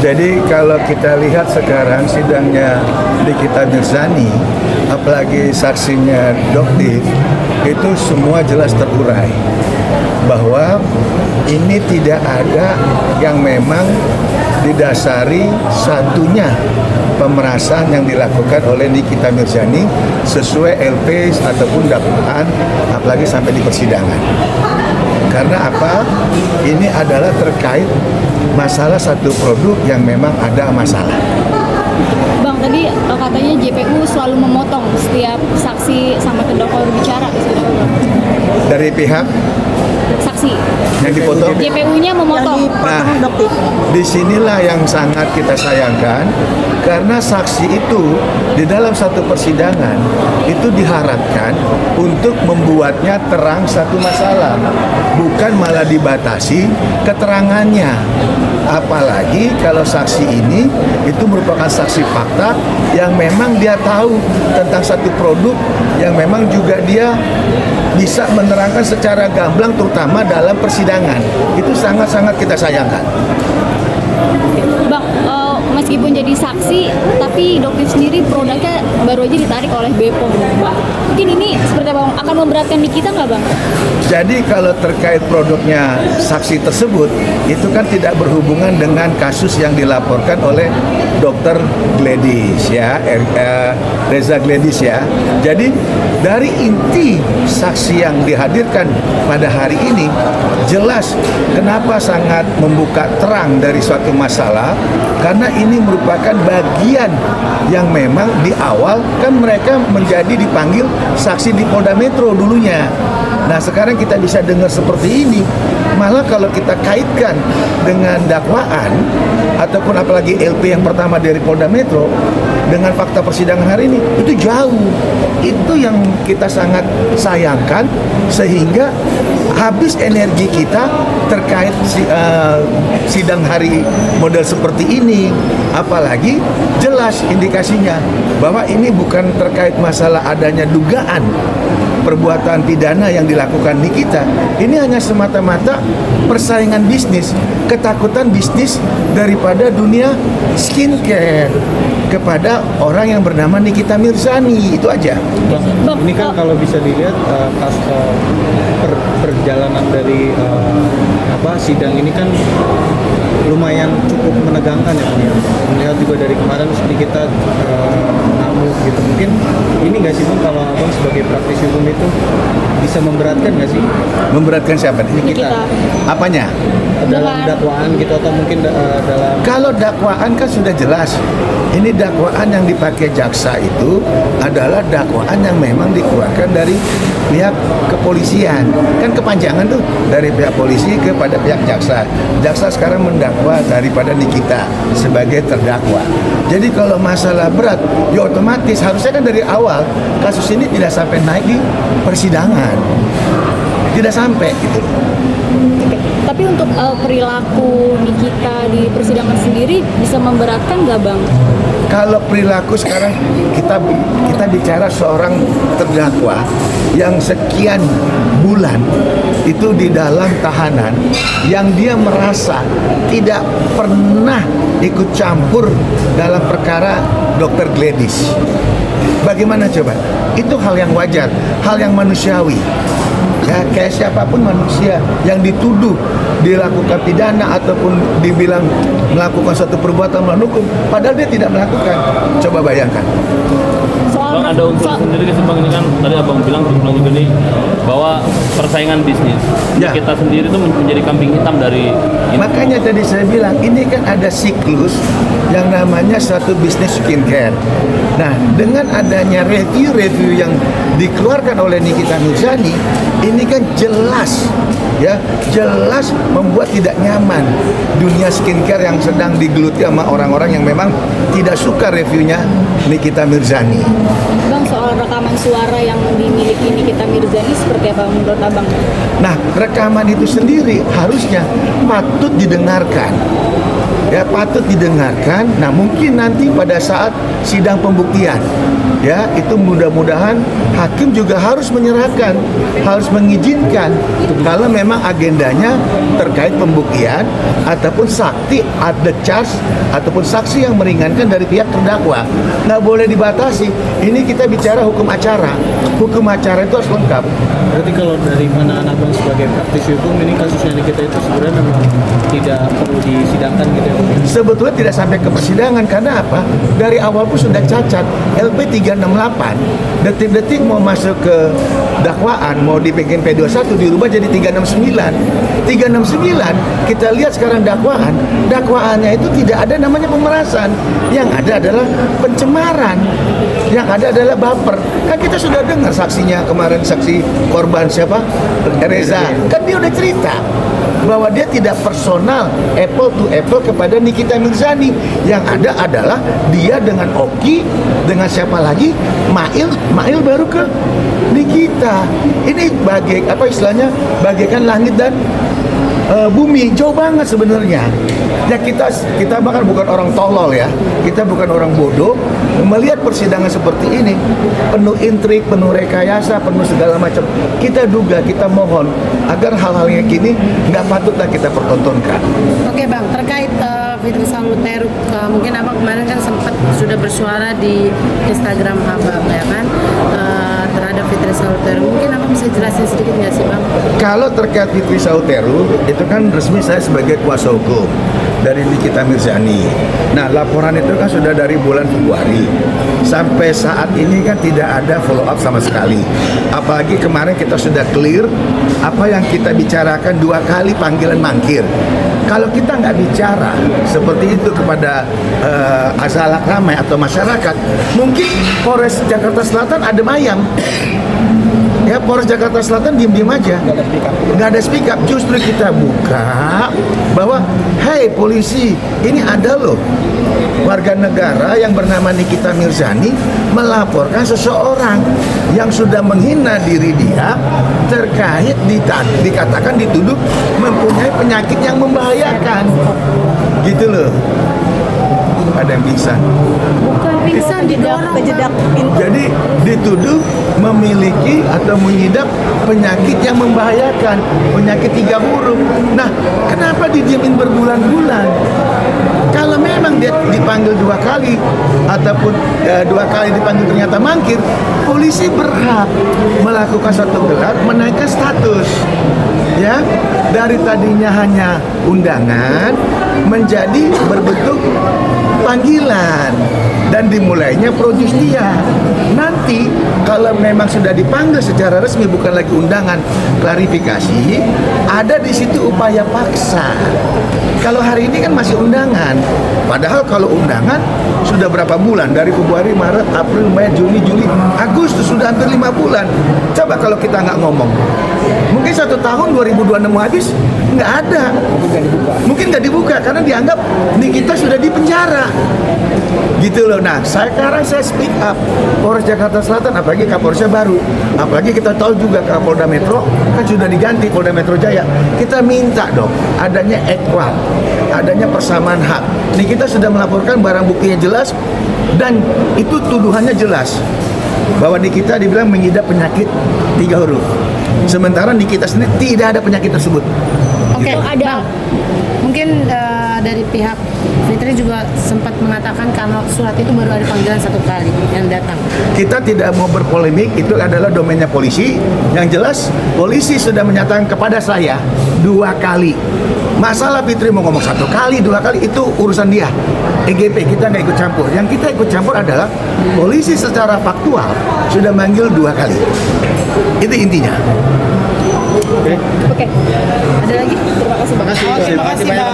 Jadi kalau kita lihat sekarang sidangnya Nikita Mirzani, apalagi saksinya Doktif, itu semua jelas terurai bahwa ini tidak ada yang memang didasari satunya pemerasan yang dilakukan oleh Nikita Mirzani sesuai LP ataupun dakwaan, apalagi sampai di persidangan. Karena apa? Ini adalah terkait masalah satu produk yang memang ada masalah. Bang, tadi katanya JPU selalu memotong setiap saksi sama terdakwa berbicara. Dari pihak Saksi. yang dipotong. JPU-nya memotong. Nah, disinilah yang sangat kita sayangkan, karena saksi itu di dalam satu persidangan itu diharapkan untuk membuatnya terang satu masalah, bukan malah dibatasi keterangannya. Apalagi kalau saksi ini itu merupakan saksi fakta yang memang dia tahu tentang satu produk yang memang juga dia bisa menerangkan secara gamblang, terutama dalam persidangan. Itu sangat-sangat kita sayangkan. Bang, meskipun jadi saksi, tapi Doktif sendiri produknya baru aja ditarik oleh BPOM. Mungkin ini seperti apa, Bang? Akan memberatkan Nikita nggak, Bang? Jadi kalau terkait produknya saksi tersebut, itu kan tidak berhubungan dengan kasus yang dilaporkan oleh Dr. Gledis ya, Reza Gledis ya. Jadi dari inti saksi yang dihadirkan pada hari ini, jelas kenapa sangat membuka terang dari suatu masalah, karena ini merupakan bagian yang memang di awal kan mereka menjadi dipanggil saksi di Polda Metro dulunya. Nah sekarang kita bisa dengar seperti ini, malah kalau kita kaitkan dengan dakwaan ataupun apalagi LP yang pertama dari Polda Metro dengan fakta persidangan hari ini, itu jauh. Itu yang kita sangat sayangkan, sehingga habis energi kita terkait sidang hari model seperti ini. Apalagi jelas indikasinya bahwa ini bukan terkait masalah adanya dugaan perbuatan pidana yang dilakukan Nikita. Ini hanya semata-mata persaingan bisnis, ketakutan bisnis daripada dunia skincare kepada orang yang bernama Nikita Mirzani. Itu aja. Bang, ini kan kalau bisa dilihat perjalanan dari sidang ini kan lumayan cukup menegangkan ya Bang. Melihat juga dari kemarin seperti kita ngamuk gitu. Mungkin ini nggak sih Bang, kalau Abang sebagai praktisi hukum itu bisa memberatkan nggak sih? Memberatkan siapa nih? Nikita. Apanya? Dalam dakwaan gitu, atau mungkin dalam... Kalau dakwaan kan sudah jelas. Ini dakwaan yang dipakai jaksa itu adalah dakwaan yang memang dikeluarkan dari pihak kepolisian. Kan kepanjangan tuh dari pihak polisi kepada pihak jaksa. Jaksa sekarang mendakwa daripada Nikita sebagai terdakwa. Jadi kalau masalah berat, ya otomatis harusnya kan dari awal kasus ini tidak sampai naik di persidangan. Tidak sampai gitu. Oke. Tapi untuk perilaku Nikita di persidangan sendiri bisa memberatkan nggak, Bang? Kalau perilaku sekarang kita bicara seorang terdakwa yang sekian bulan itu di dalam tahanan, yang dia merasa tidak pernah ikut campur dalam perkara Dr. Gledis. Bagaimana coba? Itu hal yang wajar, hal yang manusiawi. Ya, kayak siapapun manusia yang dituduh dilakukan pidana ataupun dibilang melakukan suatu perbuatan melawan hukum, padahal dia tidak melakukan. Coba bayangkan. Bang, ada unsur sendiri sih Bang, ini kan tadi Abang bilang juga nih bahwa persaingan bisnis Ya. kita sendiri itu menjadi kambing hitam dari ini. Makanya tadi saya bilang ini kan ada siklus yang namanya suatu bisnis skincare. Nah, dengan adanya review-review yang dikeluarkan oleh Nikita Mirzani, ini kan jelas membuat tidak nyaman dunia skincare yang sedang digeluti sama orang-orang yang memang tidak suka reviewnya Nikita Mirzani. Bang, soal rekaman suara yang dimiliki Nikita Mirzani seperti apa menurut Abang? Nah, rekaman itu sendiri harusnya patut didengarkan. ya patut didengarkan. Nah, mungkin nanti pada saat sidang pembuktian, ya itu mudah-mudahan hakim juga harus menyerahkan, harus mengizinkan kalau memang agendanya terkait pembuktian ataupun saksi ada charge ataupun saksi yang meringankan dari pihak terdakwa. Nggak boleh dibatasi. Ini kita bicara hukum acara. Hukum acara itu harus lengkap. Berarti kalau dari pandangan abang sebagai praktisi hukum, ini kasusnya Nikita itu sebenarnya memang tidak perlu disidangkan gitu ya Bang? Sebetulnya tidak sampai ke persidangan karena apa? Dari awal pun sudah cacat. LP 368 detik-detik mau masuk ke dakwaan, mau dibikin P21 dirubah jadi 369. 369 kita lihat sekarang dakwaannya itu tidak ada namanya pemerasan. Yang ada adalah pencemaran. Yang ada adalah baper. Kan kita sudah dengar saksinya kemarin, saksi korban siapa? Reza. Kan dia udah cerita bahwa dia tidak personal apple to apple kepada Nikita Mirzani. Yang ada adalah dia dengan Oki, dengan siapa lagi? Mail baru ke Nikita. Ini apa istilahnya? Bagaikan langit dan bumi, jauh banget sebenarnya. Ya kita bahkan bukan orang tolol ya, kita bukan orang bodoh. Melihat persidangan seperti ini penuh intrik, penuh rekayasa, penuh segala macam, kita duga, kita mohon agar hal-hal yang gini nggak patutlah kita pertontonkan. Oke Bang, terkait Fitri Sambuteru, mungkin Abang kemarin kan sempat sudah bersuara di Instagram Abang ya kan, terhadap Fitri Sambuteru. Mungkin Abang bisa jelasin sedikit nggak sih Bang? Kalau terkait Fitri Sambuteru, itu kan resmi saya sebagai kuasa hukum dari Nikita Mirzani. Nah, laporan itu kan sudah dari bulan Februari. Sampai saat ini kan tidak ada follow up sama sekali. Apalagi kemarin kita sudah clear apa yang kita bicarakan 2 kali panggilan mangkir. Kalau kita nggak bicara seperti itu kepada azalak ramai atau masyarakat, mungkin Polres Jakarta Selatan ada ayam. Ya, Polres Jakarta Selatan diem-diem aja, nggak ada speak up. Justru kita buka bahwa, hey polisi, ini ada loh warga negara yang bernama Nikita Mirzani melaporkan seseorang yang sudah menghina diri dia terkait dikatakan dituduh mempunyai penyakit yang membahayakan, gitu loh. Ada yang bisa. Bisa didorong kejedak pintu. Jadi dituduh memiliki atau mengidap penyakit yang membahayakan, penyakit 3 huruf. Nah, kenapa didiemin berbulan-bulan? Kalau memang dia dipanggil 2 kali ataupun 2 kali dipanggil ternyata mangkir, polisi berhak melakukan satu gelar menaikkan status. Ya, dari tadinya hanya undangan menjadi berbentuk panggilan dan dimulainya pro justia. Nanti kalau memang sudah dipanggil secara resmi bukan lagi undangan, klarifikasi, ada di situ upaya paksa. Kalau hari ini kan masih undangan. Padahal kalau undangan sudah berapa bulan, dari Februari, Maret, April, Mei, Juni, Juli, Agustus, sudah hampir 5 bulan. Coba kalau kita nggak ngomong, mungkin 1 tahun 2026 mau habis nggak ada, mungkin nggak dibuka karena dianggap Nikita sudah di penjara, gitu loh. Nah, sekarang saya speak up Polres Jakarta Selatan, apalagi Kapolresnya baru, apalagi kita tahu juga Kapolda Metro kan sudah diganti, Polda Metro Jaya. Kita minta dong adanya equal, adanya persamaan hak. Nikita sudah melaporkan, barang buktinya jelas dan itu tuduhannya jelas bahwa Nikita dibilang mengidap penyakit 3 huruf. Sementara Nikita sendiri tidak ada penyakit tersebut. Oke, Gitu. Bang. Mungkin dari pihak Fitri juga sempat mengatakan kalau surat itu baru ada panggilan 1 kali yang datang. Kita tidak mau berpolemik, itu adalah domainnya polisi. Yang jelas polisi sudah menyatakan kepada saya 2 kali. Masalah Fitri mau ngomong 1 kali, 2 kali itu urusan dia. EGP kita nggak ikut campur. Yang kita ikut campur adalah polisi secara faktual sudah manggil 2 kali. Itu intinya. Oke. Ada lagi? Terima kasih Bang. Terima kasih banyak.